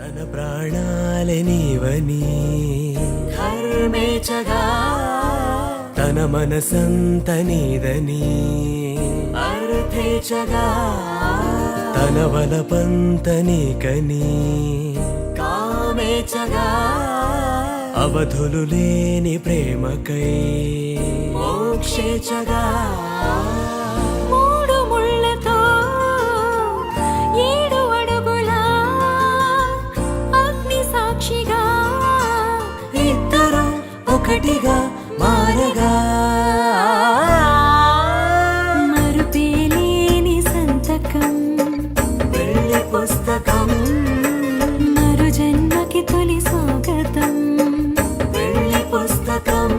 తన ప్రాణాలే నీవని ధర్మేచగా తన మనసంత నీదని అర్థేచగా తన వలపంత నీకని కామేచగా అవధులు లేని ప్రేమకై మోక్షేచగా మూడు ముళ్ళతో 7 అడుగుల అగ్ని సాక్షిగా ఇద్దరు ఒకటిగా మారగా మరుపేలేని సంతకం వెళ్ళి పుస్తకం మరు జన్మకి తొలి స్వాగతం వెళ్ళి పుస్తకం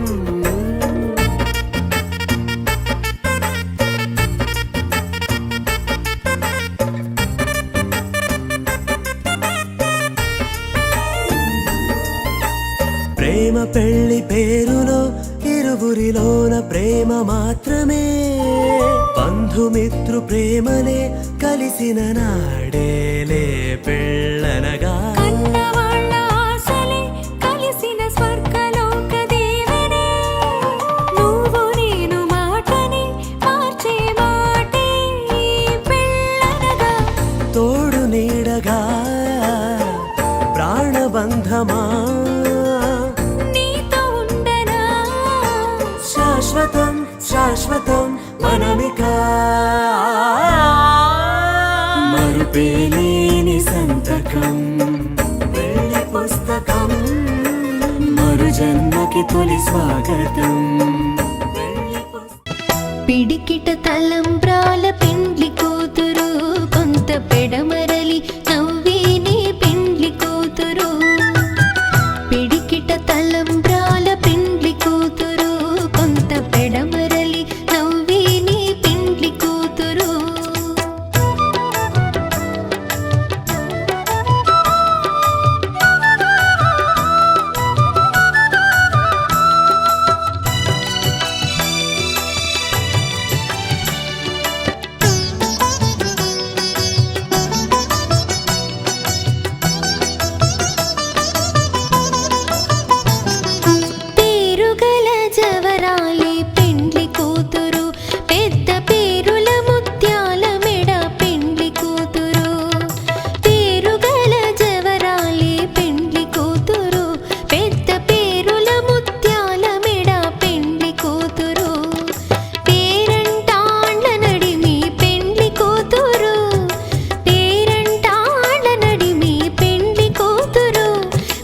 ప్రేమ పెళ్లి పేరులో ఇరువురిలోన ప్రేమ మాత్రమే బంధుమిత్రు ప్రేమనే కలిసిన నాడేలే పెళ్ళనగా కన్నవాళ్ళ ఆశలే కలిసిన స్వర్గలోక దీవెనే నువ్వు నేను మాటని మార్చే మాటే పెళ్ళనగా తోడు నీడగా ప్రాణబంధమా నీతో ఉండనా శాశ్వతం శాశ్వతం మనమిక మరుపేలేని సంతకం వెళ్ళి పుస్తకం మరు జన్మకి తొలి స్వాగతం వెళ్ళి పిడికిట తలంబ్రాల పెండ్లి కూతురు కొంత పెడమరలి నవ్వేనే పెండ్లి కూతురు పిడికిట తలంబ్రాల పెండ్లి కూతురు కొంత పెడమరలి నవ్వేనే పెండ్లి కూతురు పేరుగల జవరాలి పెండ్లి కూతురు పెద్ద పేరుల ముత్యాల మెడ పెండ్లి కూతురు పేరుగల జవరాలి పెండ్లి కూతురు పెద్ద పేరుల ముత్యాల మెడ పెండ్లి కూతురు పేరంటాండ్ల నడిమి పెండ్లి కూతురు పేరంటాండ్ల నడిమి పెండ్లి కూతురు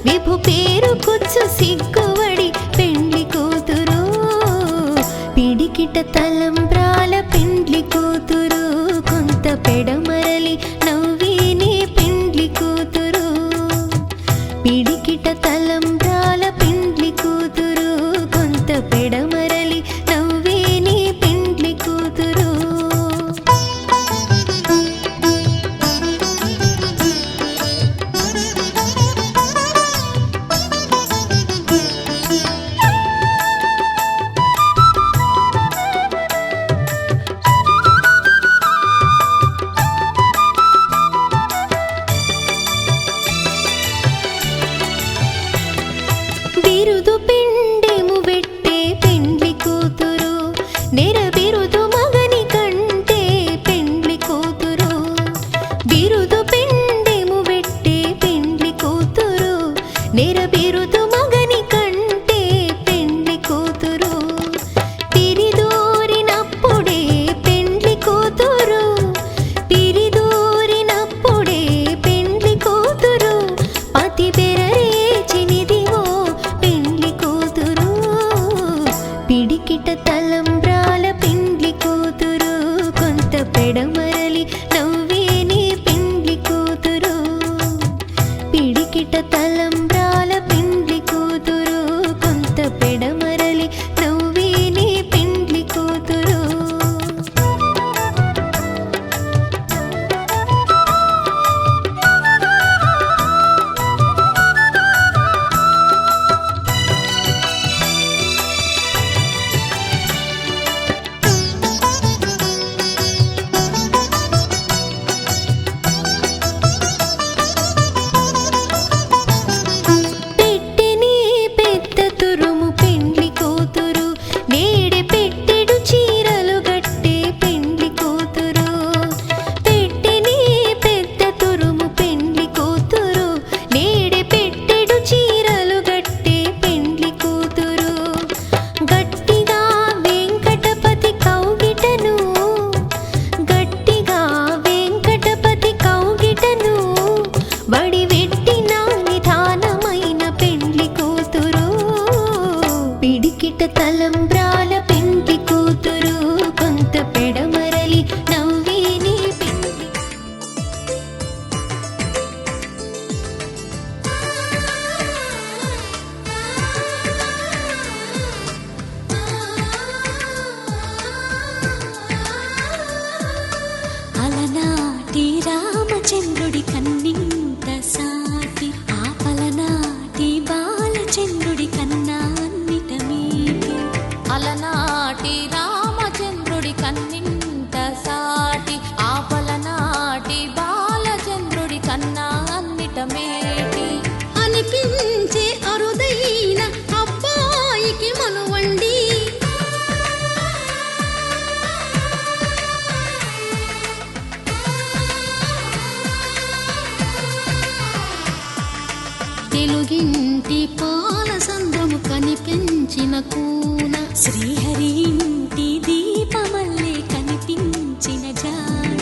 విభు పేరు కుచ్చు సిగ్గువడి పెండ్లి కూతురు పిడికిట తలంబ్రాల పెండ్లి కూతురు కొంత పెడమరలి నవ్వేనే పెండ్లి కూతురు పిడికిట తలంబ్రాల పెండ్లి కూతురు కొంత పెడమరలి నవ్వేనే పెండ్లి కూతురు బిరుదు పిండెము వెట్టే పెండ్లి కూతురు నెర బిరుదు మగని కంటే పెండ్లి కూతురు బిరుదు పిండెము వెట్టే పెండ్లి కూతురు నెర బిరుదు మగని కంటే పెండ్లి కూతురు పిరిదోరినప్పుడే పెండ్లి కూతురు పిరిదోరినప్పుడే పెండ్లి కూతురు పతి బెరరేచినిదివో పెండ్లి కూతురు పిడికిట తలంబ్రాల పెండ్లి కూతురు కొంత పెడమరలి నవ్వేనే పెండ్లి కూతురు పిడికిట తలంబ్రాల పెండ్లి కూతురు కొంత పెడమరలి నవ్వేనే పెండ్లి కూతురు పెట్టిన నిధానమైన పెండ్లి కూతురు పిడికిట తలంబ్రాల పెండ్లి కూతురు కొంత పెడమరలి నవ్విని పెండ్లి అలనాటి రామచంద్రుడి కన్నింత సాటి ఆపలనాటి బాలచంద్రుడి కన్నా అన్నిట మీటి అలనాటి రామచంద్రుడి కన్నింత సాటి ఆపలనాటి బాలచంద్రుడి కన్నా అన్నిట మేటి అనిపించే అరుదైన అబ్బాయికి మనువండి తెలుగింటి పాల సంద్రము కనిపించిన కూన శ్రీహరి ఇంటి దీపమల్లే కనిపించిన జాన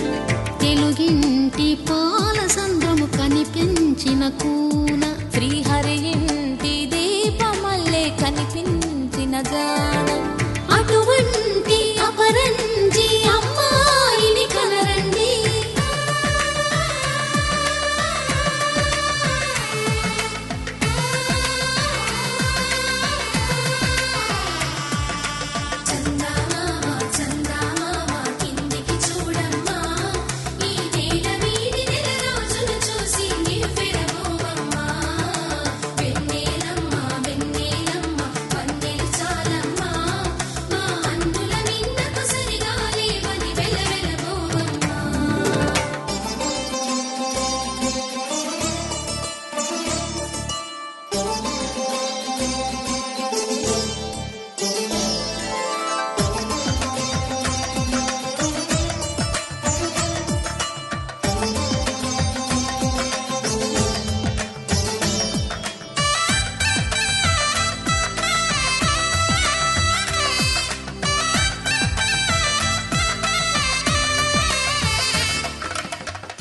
తెలుగింటి పాల సంద్రము కనిపించిన కూన శ్రీహరి ఇంటి దీపమల్లే కనిపించిన జాడ అటువంటి అపరంజి అమ్మాయిని కనరండి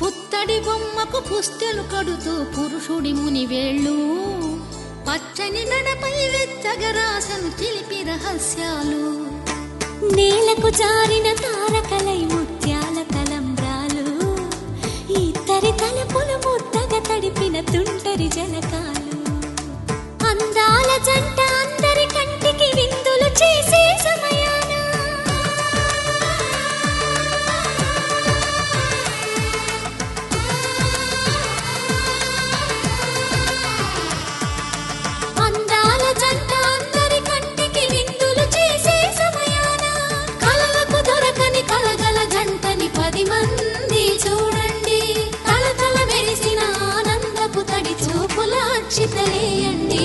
పుత్తడి బొమ్మకు పుస్తెలు కడుతూ పురుషుడి ముని వేళ్ళు పచ్చని నడపై వెచ్చగరాసను చిలిపి రహస్యాలు నేలకు జారిన తారకలై ముత్యాల తలంబ్రాలు ఇద్దరి తలపులు ముద్దగా తడిపిన తుంటరి జలకాలు అందాల జంట అందరి కంటికి విందులు చేసే సమయాన అందాల జంట అందరి కంటికి విందులు చేసే సమయాన కలలకు దొరకని కలగల జంటని 10 మంది చూడండి తలతల మెరిసిన ఆనందపు తడి చూపుల అక్షితలేయండి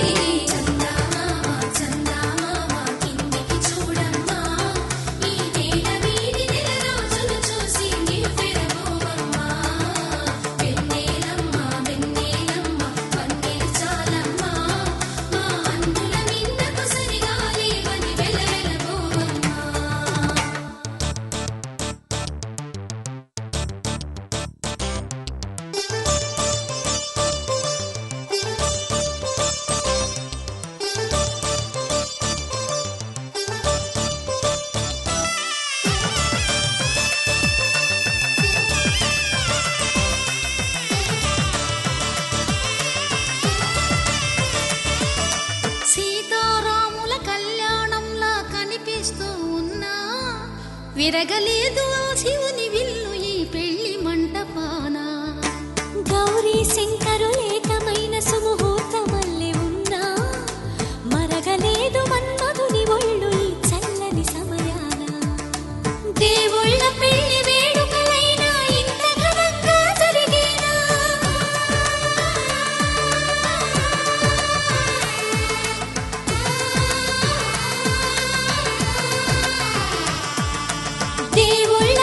సీతారాముల కళ్యాణంలా కనిపిస్తూ ఉన్నా విరగలేదు ఆ శివుని విల్లు ఈ పెళ్లి మంటపాన గౌరీ శంకరులేకమైన సుముహూర్తమల్లె ఉన్నా మరగలేదు మన్మధుని ఒళ్ళు ఈ చల్లని సమయాన దేవుళ్ళ పెళ్లి వేడుకలైనా ఇంత ఘనంగా జరిగేనా దేవుళ్ళ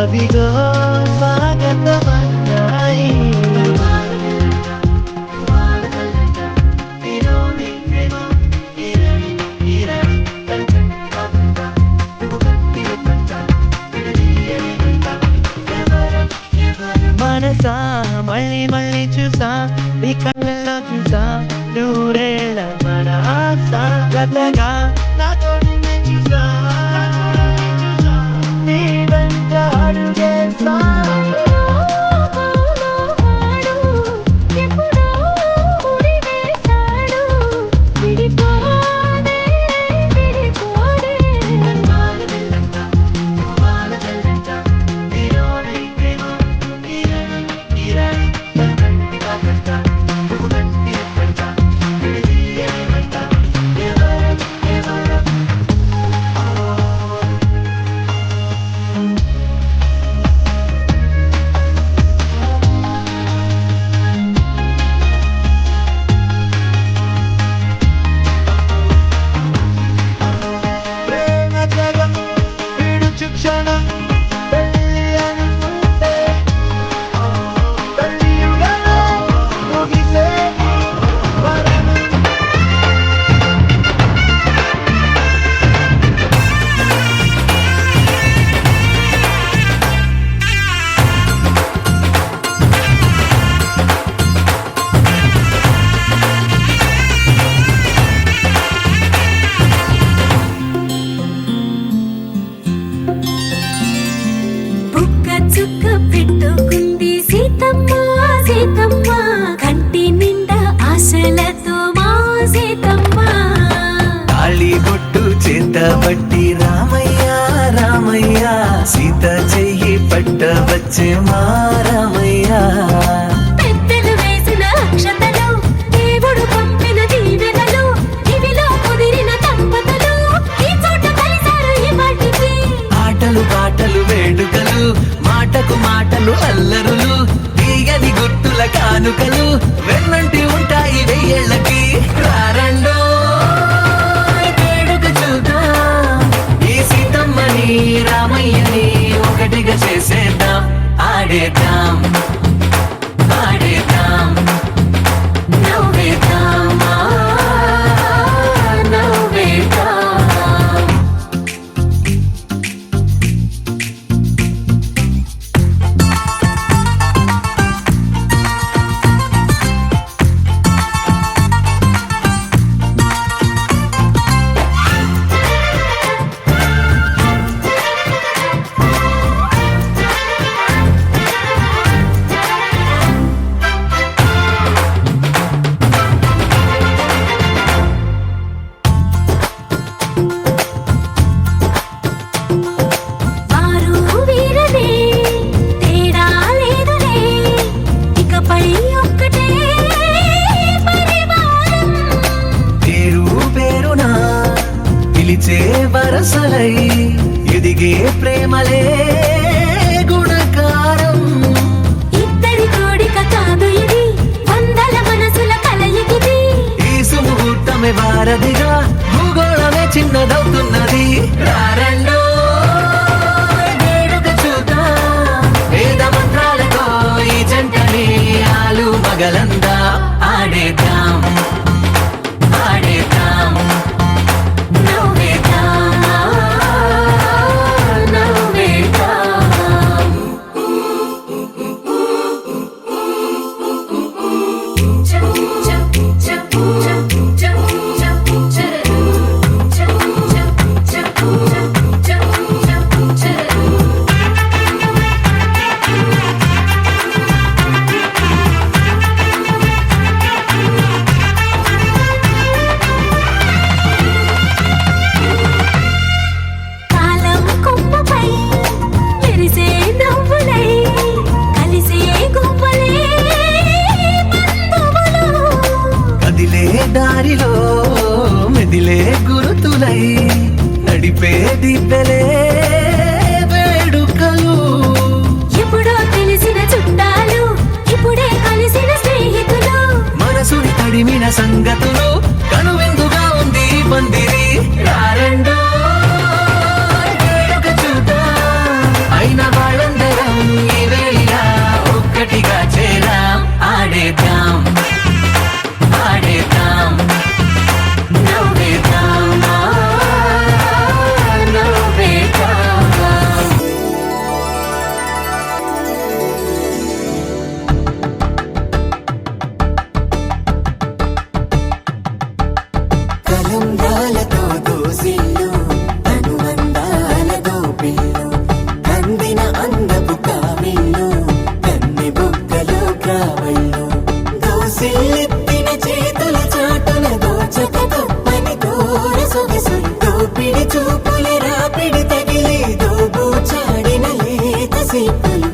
అవిగో స్వాగతమన్నాయి. మనసా మళ్ళీ మళ్ళీ చూసా నీ కళ్ళలో చూసా నూరేళ్ళ మన ఆశ గతగా నాతో నిన్నే చూసా నీ వెంట అడుగేసా. చుక్క పెట్టుకుంది సీతమ్మ సీతమ్మ కంటి నిండా ఆశలతో మా సీతమ్మ. తాళిబొట్టు చేతబట్టి రామయ్య రామయ్య సీత చెయ్యి పట్టవచ్చే మా రామయ్య. పెద్దలు వేసిన అక్షతలు దేవుడు పంపిన దీవెనలు ఇవిలో కుదిరిన దంపతులు ఈ చోట కలిసారు ఈ వాటికి. ఆటలు పాటలు వేడుకలు మాటకు మాటలు అల్లరులు తీయని గుర్తుల కానుకలు వెన్నంటి ఉంటాయి వెయ్యేళ్ళకి. రారండో వేడుక చూద్దాం ఈ సీతమ్మని రామయ్యని ఒకటిగా చేసేద్దాం. ఆడేద్దాం ఆడేద్దాం నవ్వేద్దాం నవ్వేద్దాం. వరసలై ఎదిగే ప్రేమలే గుణకారం. ఇద్దరి కోడిక కాదు ఇది వందల మనసుల కలయికిది. ఈ సుముహూర్తమే వారధిగా భూగోళమే చిన్నదవుతున్నది. రారండో వేడుక చూద్దాం వేద మంత్రాలతో ఈ జంటని ఆలు మగలందా ఆడేద్దాం ఆడేద్దాం దారిలో మెదిలే గురుతులై నడిపే దివ్వెలే వేడుకలు. ఎప్పుడో తెలిసిన చుట్టాలు ఇప్పుడే కలిసిన స్నేహితులు మనసుని తడిమిన సంగతులు కనువిందుగా ఉంది పందిరి. రారండో వేడుక చూద్దాం అయిన వాళ్ళందరూ తలంబ్రాలతో దోసిల్లు అనుబంధాలతో పిల్లు కందిన అందపు కావిల్లు కన్నె బుగ్గలో గ్రావళ్ళు దోసిల్లెత్తిన చేతుల చాటున దోచక తప్పని దూర సొగసులు దోపిడి చూపుల రాపిడి తగిలి దోబూచాడిన లేత సీపులు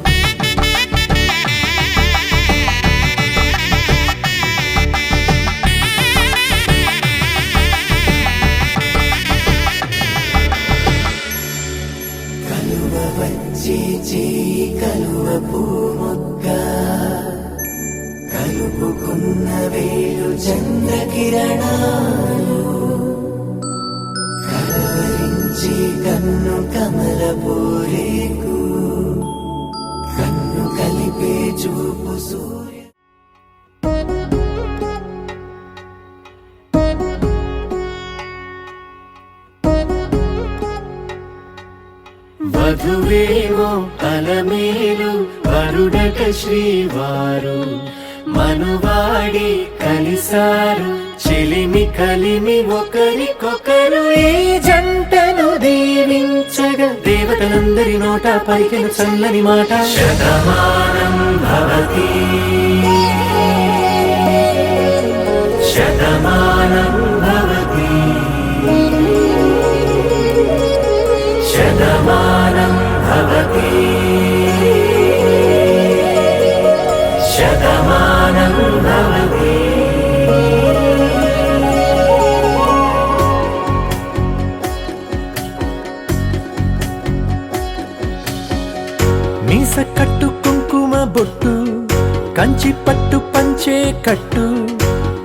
కలువ పూ మొగ్గ కలుపుకున్న వేలు చంద్రకిరణాలు కలవరించి కన్ను కమల పోరేకు కన్ను కలిపే చూపు సూర్య వధువేమో అలమేలు వరుడట శ్రీవారు మనువాడి కలిసారు చెలిమి కలిమి ఒకరికొకరు ఈ జంటను దీవించగా దేవతలందరి నోట పలికిన చల్లని మాట శతమానం భవతి శతమానం భవతి శతమానం భవతి శతమానం భవతి మీస కట్టు కుంకుమ బొట్టు కంచి పట్టు పంచే కట్టు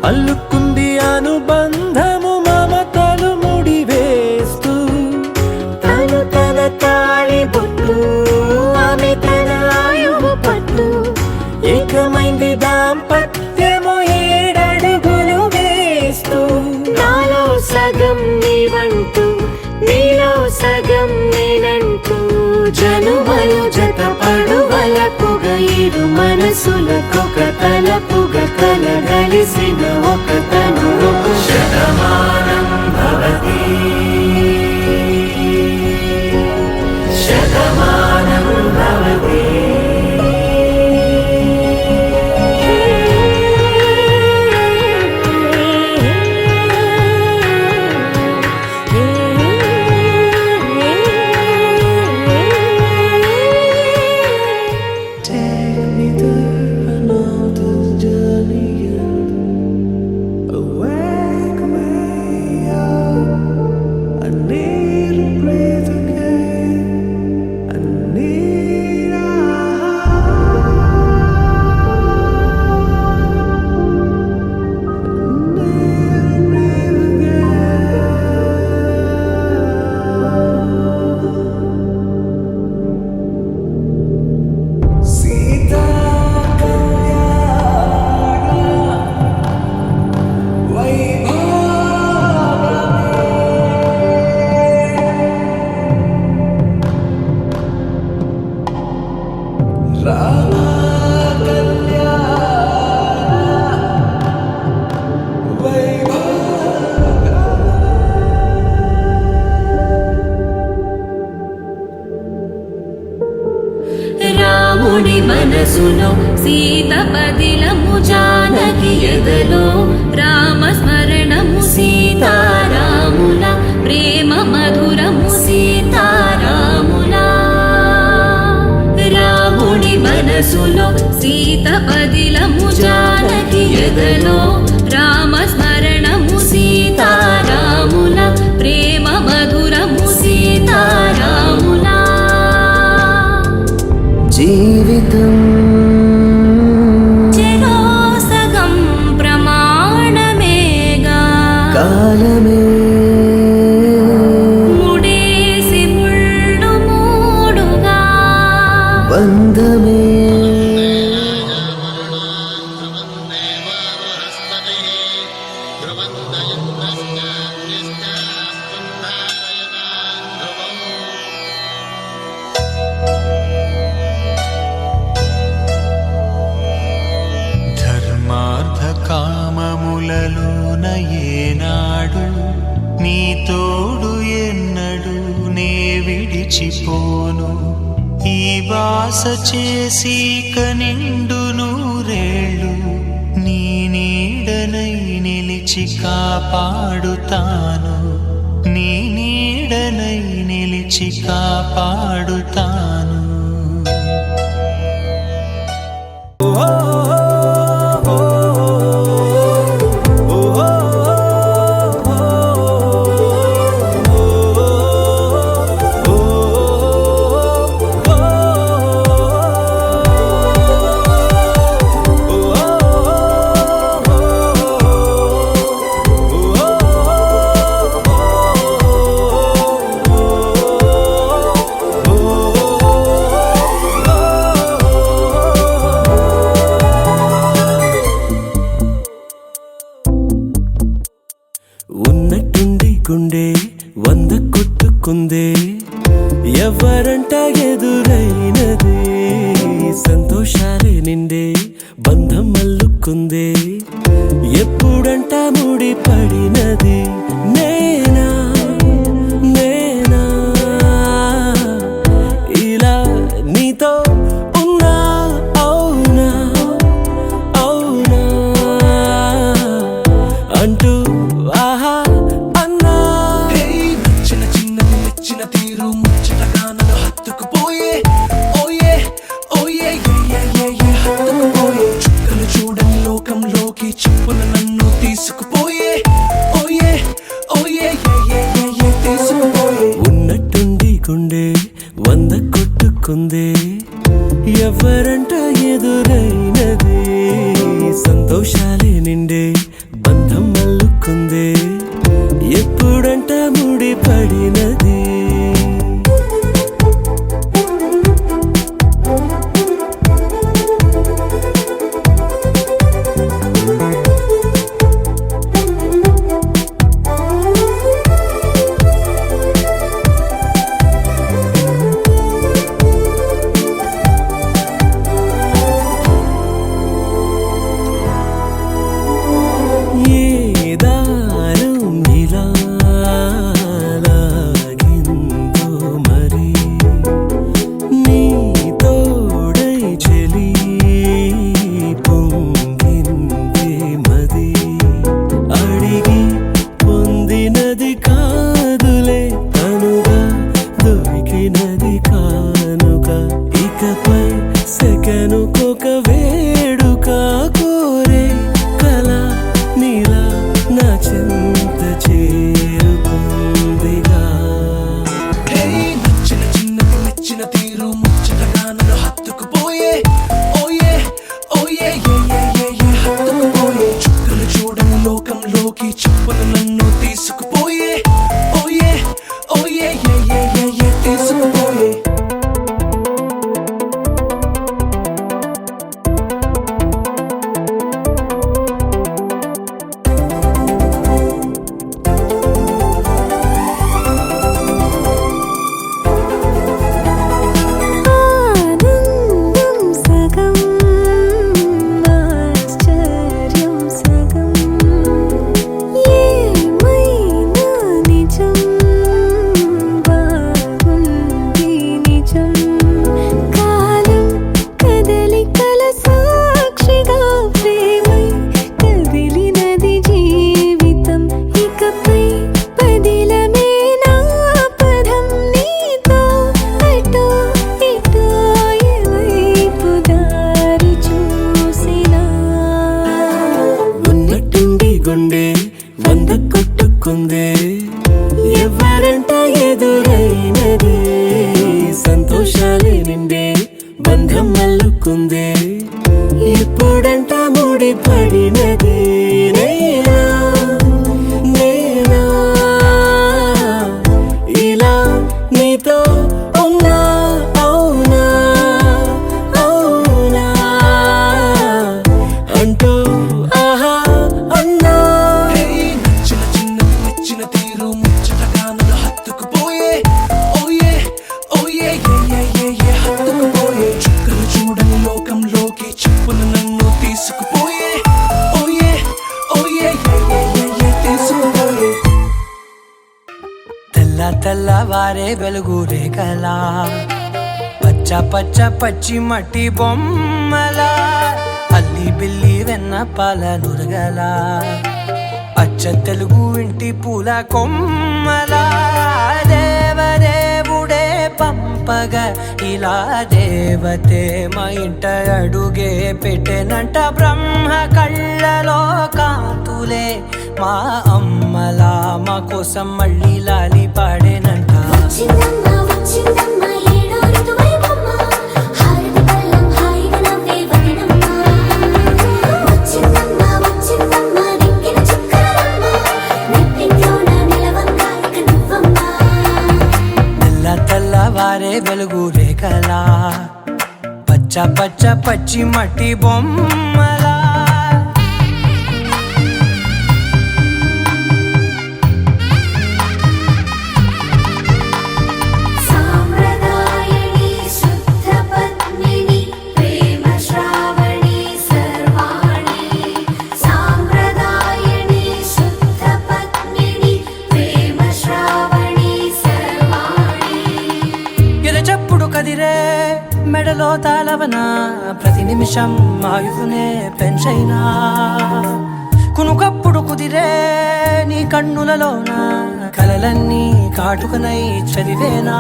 అల్లుకుంది అనుబంధము మమతలు ముడివేస్తూ తను తన తాళి బొట్టు ఆమె తన ఆయువు పట్టు ఏకమైంది దాంపత్యము 7 అడుగులు వేస్తూ నాలో సగం నీవంటూ నీలో సగం నేనంటూ జనుమలు జత పడువలపుగ ఇరు మనసులకొక తలపుగ కలగలిసిన ఒక తను శతమానం భవతి శతమానం భవతి రాముని మనసులో సీత పదిలము జానకి ఎదలో రామ స్మరణము సీతారాముల ప్రేమ మధురము సీతారాముల రాముని మనసులో సీత పదిలము జానకి ఎదలో రామ స్మరణము సీతారాముల ప్రేమ మధురము సీతారాముల జీవితం చెరో సగం ప్రమాణమేగా కాలమే ముడేసి ముళ్ళు మూడుగా బంధమే ధర్మార్థ కామములలోన ఏనాడు నీ తోడు ఎన్నడు నే విడిచిపోను ఈ వాస చేసి కనిండు నూరేళ్ళు నీ నీడనై నిలిచి కాపాడుతాను నీ నీడనై నిలిచి కాపాడుతాను ఉన్నట్టుండి గుండె 100 కొట్టుకుందే ఎవరంట ఎదురైనది సంతోషాలే నిండే బంధం అల్లుకుందే ఎప్పుడంట ముడి పడినది నేనా నేనా ఇలా నీతో ఉన్నా అవునా అవునా అంటూ ఆహా అన్నా నచ్చిన చిన్నది మెచ్చిన తీరు ముచ్చటగా నన్ను హత్తుకుపోయే ఓయే ఓయే హత్తుకుపోయే చుక్కలు చూడని లోకంలోకి చెప్పున నన్ను తీసుకుపోయే ఓయే ఓయే తీసుకుపోయే ఉన్నట్టుండి గుండె 100 కొట్టుకుందే ఎవరంట ఎదురైనది సంతోషాలే నిండే బంధం అల్లుకుందే ఎప్పుడంట ముడి పడినది సెకనుకొక వేడుక కోరే కళ నీలా నా చెంత చేరుకుందిగా నచ్చిన చిన్నది మెచ్చిన తీరు ముచ్చటగా నన్ను హత్తుకుపోయే ఓయే ఓయే హత్తుకుపోయే చుక్కలు చూడని లోకంలోకి చెప్పున నన్ను తీసుకుపోయే ఓయే ఓయే తీసుకుపోయే గుండె 100 కొట్టుకుందే ఎవరంట ఎదురైనది సంతోషాలే నిండే బంధం అల్లుకుందే ఎప్పుడంట ముడి పడినది నేనా నేనా ఇలా నీతో ఉన్నా అవునా అవునా అంటూ ఆహా అన్నా నచ్చిన చిన్నది మెచ్చిన తీరు ముచ్చటగా నన్ను హత్తుకుపోయే ఓయే ఓయే హత్తుకుపోయే చుక్కలు చూడని లోకంలో తెల్లవారే వెలుగు రేఖలా పచ్చ పచ్చ పచ్చి మట్టి బొమ్మలా అల్లి బిల్లి వెన్న పాల నురగలా అచ్చ తెలుగు ఇంటి పూల కొమ్మలా దేవదేవుడే పంపగా ఇలా దేవతే మా ఇంట అడుగే పెట్టెనంట బ్రహ్మ కళ్ళలో కాంతులే మా అమ్మలా మా కోసం మళ్ళీ లాలి పాడేనంట వచ్చిందమ్మ వచ్చిందమ్మ ఏడో ఋతువైవమ్మ హారతి పళ్ళం హాయిగా నవ్వే వదనమ్మ వచ్చిందమ్మ వచ్చిందమ్మ దిక్కిన చుక్కలమ్మ నెట్టింట్లోన నిలవంగా ఇక నువ్వమ్మ తెల్లవారే వెలుగు రేఖలా పచ్చ పచ్చ పచ్చి మట్టి బొమ్మలా సాంప్రదాయని శుద్ధ పద్మిని ప్రేమ శ్రావణి సర్వాణి సాంప్రదాయని శుద్ధ పద్మిని ప్రేమ శ్రావణి సర్వాణి ఎరచప్పుడు కదిరే మెడలో తాళవన ప్రతి నిమిషం ఆయుధునే పెంచైనా కునుకప్పుడు కుదిరే నీ కన్నులలోన కలలన్నీ కాటుకనై చదివేనా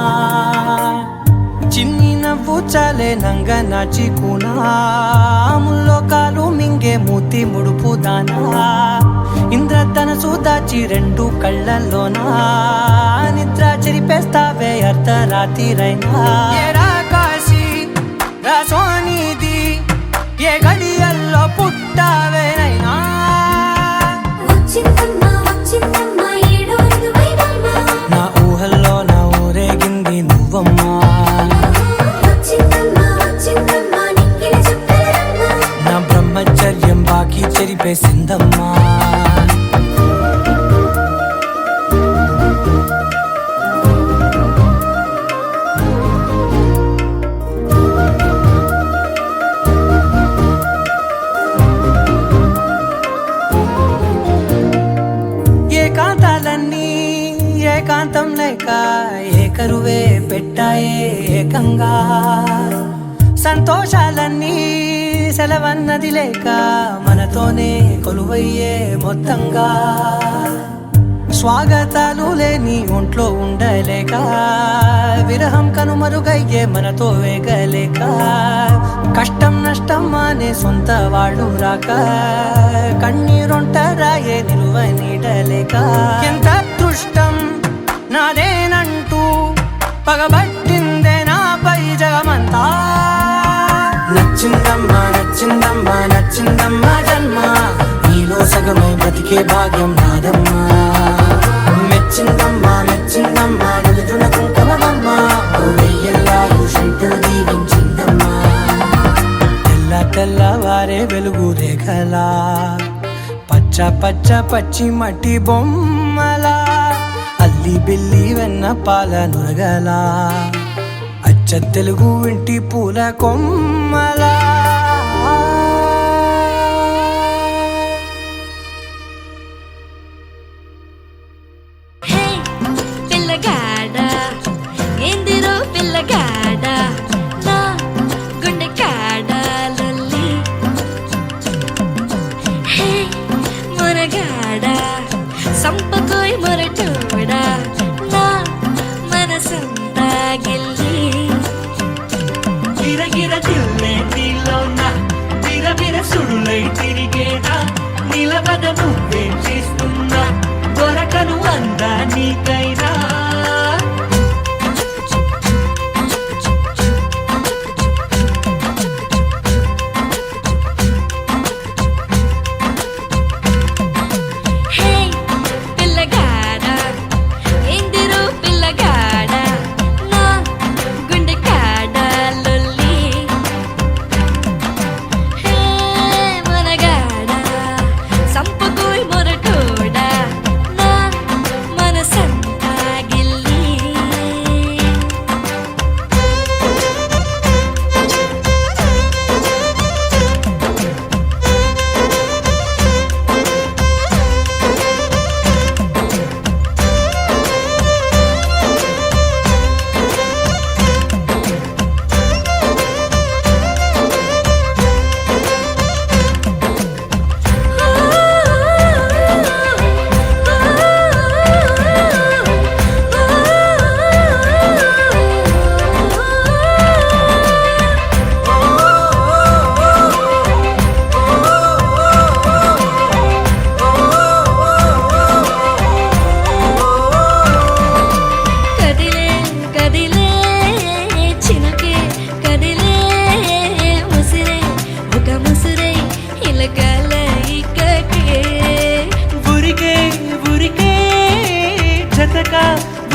చిన్ని నవ్వు చాలే నంగ నాచి కూనాముల్లో కాలు మింగే మూతి ముడుపు దానా ఇంద్రధనసు దాచి రెండు కళ్ళల్లోనా నిద్ర చెరిపేస్తావే అర్ధరాత్రిరైనా ఏరా కాశీ రా సోనిది ఏ గడియల్లో పుట్టావేనైనా వచ్చిందమ్మ వచ్చిందమ్మ ఏడో ఋతువైవమ్మ నా ఊహల్లో నా ఊరేగింది నువ్వమ్మా వచ్చిందమ్మ వచ్చిందమ్మ నిక్కిన చుక్కలమ్మ నా బ్రహ్మచర్యం బాకీ చెరిపేసిందమ్మా ఏకాంతాలన్నీ ఏకాంతం లేక ఏకరువే పెట్టాయే ఏకంగా సంతోషాలన్నీ సెలవన్నది లేక మనతోనే కొలువయ్యే మొత్తంగా స్వాగతాలు లేని ఒంట్లో ఉండలేక విరహం కనుమరుగయ్యే మనతో వేగలేక కష్టం నష్టం అనే సొంత వాళ్ళు రాక కన్నీరొంటరాయే నిలువ నీడలేక ఎంత అదృష్టం నాదేనంటూ పగబట్టిందే నాపై జగమంతా నచ్చిందమ్మా నచ్చిందమ్మా నచ్చిందమ్మా జన్మ నీలో సగమై బ్రతికే భాగ్యం నాదమ్మా మెచ్చిందమ్మా మెచ్చిందమ్మా నిలుతున్న కుంకుమమ్మా వెయ్యల్లాలు శంకరు దీవించిందమ్మా తెల్లవారే వెలుగు రేఖలా పచ్చ పచ్చ పచ్చి మట్టి బొమ్మలా అల్లి బిల్లి వెన్న పాల నురగలా అచ్చ తెలుగు ఇంటి పూల కొమ్మలా హే పిల్లగాడ ఏందిరో పిల్లగాడ నా గుండె కాడ లొల్లి హే మురగాడ సంపకోయ్ మొరటోడా నా మనసంతా గిల్లి గిరగిర తిల్లే నీలోన బిరబిర సుడులై తిరిగేనా నిలబడ నువ్వే చేస్తున్నా దొరకను అందా నీకైనా హే పిల్లగాడ ఏందిరో పిల్లగాడ నా గుండె కాడ లొల్లి హే మనగాడ సంపకోయ్ మొరటోడా నా మనసంతా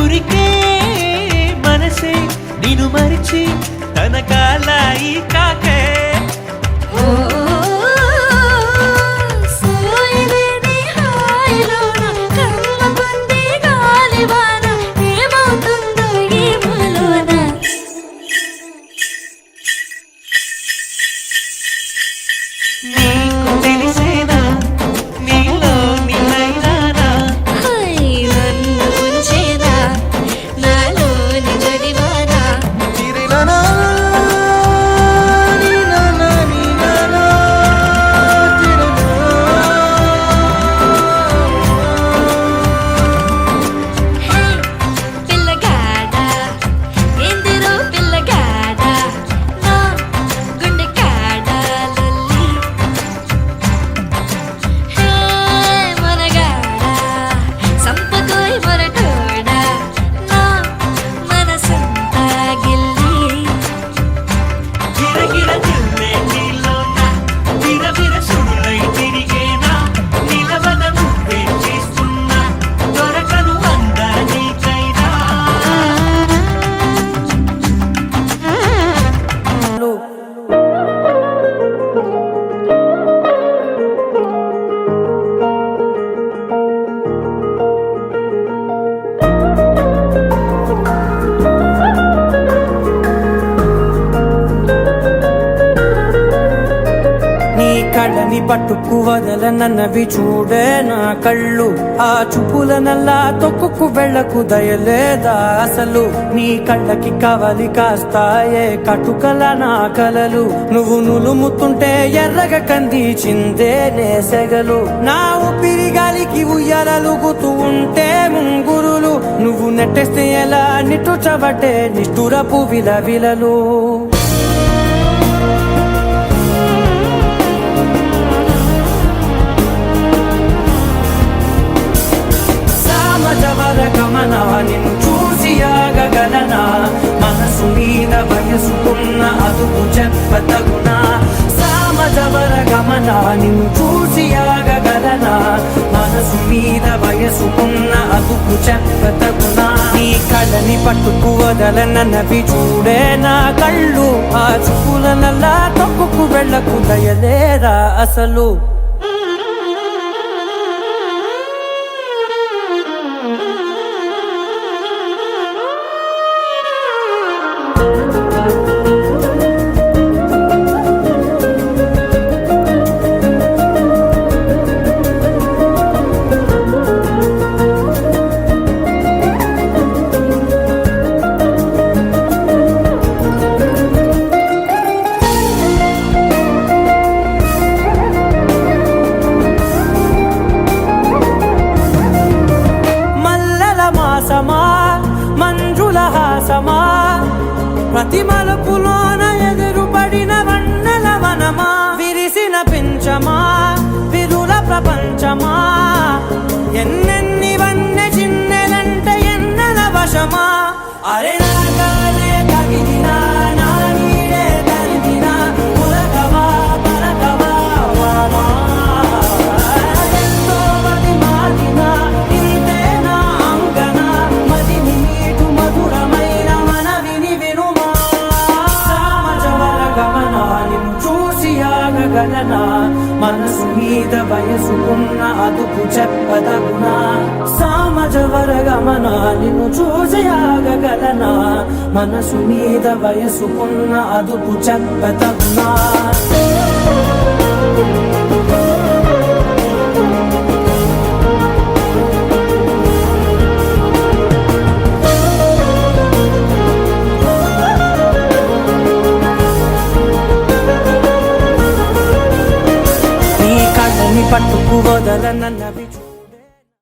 ఉరికే మనసే నిన్ను మరిచి తన కాలాయి కాకే ఓ సోయలేని హాయిలోన కమ్మ బంది గాలివాన ఏమవుతుందో ఏమోలోన నీకు తెలిసేనా నీలో నిలైనానా హై నన్ను ఉంచేనా నాలోని జడివానా హే పిల్లగాడా ఎందిరో పిల్లగాడా నా గుండె కాడా లొల్లి హే మనగాడా సంపకోయ్ మొరటోడా నా మనసంతా గిల్లి గిరగిర జిల్లే నీలోన విరవిర సుడులై తిరిగేనా నిలవద నువ్వే చేస్తున్నా దొరకను అందా నీకైనా నీ కళ్ళని పట్టుకు వదలనన్నవి చూడే నా కళ్ళు ఆ చూపుల నల్లా తొక్కుకు వెళ్ళకు దయలేదా అసలు నీ కళ్ళకి కవలి కాస్తాయే కటుకల నా కలలు నువ్వు నులుముతుంటే ఎర్రగ కంది చిందే నేసెగలు నా ఊపిరి గాలికి ఉయ్యాలలుగుతూ ఉంటే ముంగురులు నువ్వు నెట్టేస్తే ఎలా నిట్టుచబట్టే నిష్ఠురపు విలవిలలు సామజవర గమన నిన్ను చూసి ఆగగలనా మనసు మీద వయసుకున్న అదుపు చెప్పతగునా సామజవర గమన నిన్ను చూసి ఆగగలనా మనసు మీద వయసుకున్న అదుపు చెప్పతగునా నీ కళ్ళని పట్టుకు వదలనన్నవి చూడే నా కళ్ళు ఆ చూపుల నల్లా తొక్కుకు వెళ్ళకు దయలేరా అసలు మాసమా మంజుల హాసమా ప్రతి మలుపులోన ఎదురుపడిన వన్నెల వనమా విరిసిన పించమా విరుల ప్రపంచమా ఎన్నెన్ని వన్నె చిన్నెలంటే ఎన్నెల వశమా అరే నాగాలే కగిదినా నా నీడే తరిదినా పులకవా పలకవా వామా ఎంతో మది మాదినా ఇంతే నా అంగన మదిని మీటు మధురమైన మనవిని వినుమా సామజవర గమన నిన్ను చూసి ఆగగలనా మనసు మీద వయసుకున్న అదుపు చెప్పదగునా సామజవర గమన నిన్ను చూసి ఆగగలనా మనసు మీద వయసుకున్న అదుపు చెప్పదగునా నీ కళ్ళని పట్టుకు వదలనన్నవి